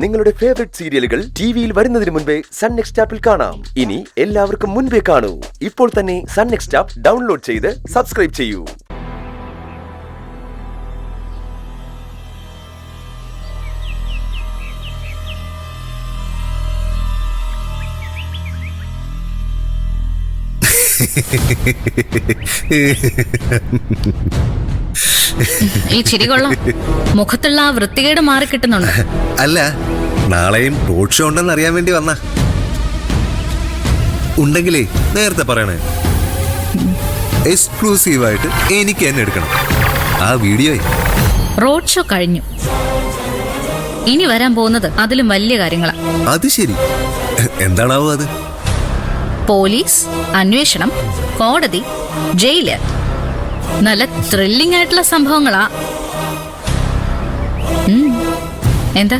നിങ്ങളുടെ ഫേവറേറ്റ് സീരിയലുകൾ ടിവിയിൽ വരുന്നതിന് മുൻപേ സൺ നെക്സ്റ്റ് ആപ്പിൽ കാണാം. ഇനി എല്ലാവർക്കും മുൻപേ കാണൂ. ഇപ്പോൾ തന്നെ സൺ നെക്സ്റ്റ് ആപ്പ് ഡൗൺലോഡ് ചെയ്ത് സബ്സ്ക്രൈബ് ചെയ്യൂ. ഈ ചിരി കൊള്ളാം. മുഖത്തുള്ള ആ വൃത്തികേട് മാറി കിട്ടുന്നുണ്ട്. അല്ല, നാളെയും റോഡ് ഷോ ഉണ്ടെന്ന് അറിയാൻ വേണ്ടി വന്ന ഉണ്ടെങ്കിലേ നേരത്തെ പറയണേ. എക്സ്ക്ലൂസീവായിട്ട് എനിക്ക് തന്നെ എടുക്കണം ആ വീഡിയോ. റോഡ് ഷോ കഴിഞ്ഞു, ഇനി വരാൻ പോകുന്നത് അതിലും വലിയ കാര്യങ്ങളാ. അത് ശരി, എന്താണാവോ അത്? പോലീസ്, അന്വേഷണം, കോടതി, ജയില്. നല്ല ത്രില്ലിംഗ് ആയിട്ടുള്ള സംഭവങ്ങളാ. എന്താ,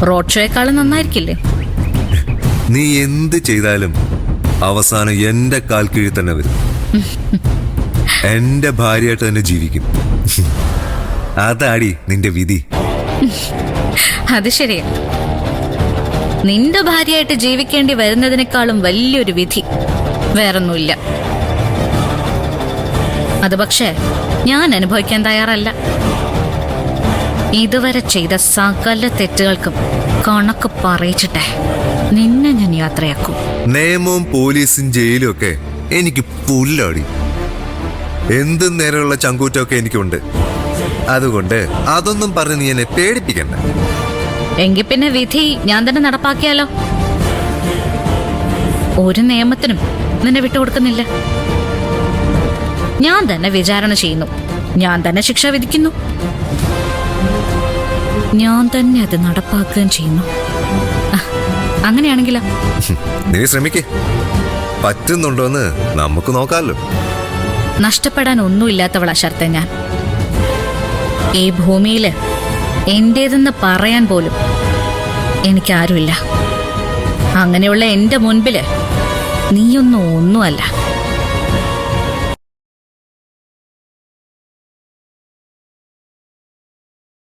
റോഡ് ഷോയെക്കാളും നന്നായിരിക്കില്ലേ? നീ എന്ത് ചെയ്താലും അവസാനം എന്റെ കാൽ കീഴിൽ തന്നെ വരും. എന്റെ ഭാര്യയായിട്ട് തന്നെ ജീവിക്കും. അതാടി നിന്റെ വിധി. അത് ശരിയാ, നിന്റെ ഭാര്യയായിട്ട് ജീവിക്കേണ്ടി വരുന്നതിനേക്കാളും വലിയൊരു വിധി വേറൊന്നുമില്ല. അത് പക്ഷേ ഞാൻ അനുഭവിക്കാൻ തയ്യാറല്ല. ഇതുവരെ ചെയ്ത സകല തെറ്റുകൾക്കും കണക്ക് പറയിച്ചിട്ടെ നിന്നെ ഞാൻ യാത്രയാക്കും. നിയമവും പോലീസും ജയിലും ഒക്കെ എനിക്ക് പുല്ലാടി. എന്തും നേരെയുള്ള ചങ്കൂറ്റമൊക്കെ എനിക്കുണ്ട്. അതുകൊണ്ട് അതൊന്നും പറഞ്ഞ് നീ എന്നെ പേടിപ്പിക്കണ്ട. എങ്കിൽ പിന്നെ വിധി ഞാൻ തന്നെ നടപ്പാക്കിയാലോ? ഒരു നിയമത്തിനും നിന്നെ വിട്ടുകൊടുക്കുന്നില്ല. ഞാൻ തന്നെ വിചാരണ ചെയ്യുന്നു, ഞാൻ തന്നെ ശിക്ഷ വിധിക്കുന്നു, ഞാൻ തന്നെ അത് നടപ്പാക്കുകയും ചെയ്യുന്നു. അങ്ങനെയാണെങ്കിലോ? നീ ശ്രമിക്കേ, പറ്റുന്നുണ്ടോന്ന് നമുക്ക് നോക്കാമല്ലോ. നഷ്ടപ്പെടാൻ ഒന്നുമില്ലാത്തവളാ ശർത്തെ ഞാൻ. ഈ ഭൂമിയില് എന്റേതെന്ന് പറയാൻ പോലും എനിക്കാരുമില്ല. അങ്ങനെയുള്ള എന്റെ മുൻപില് നീയൊന്നും ഒന്നുമല്ല.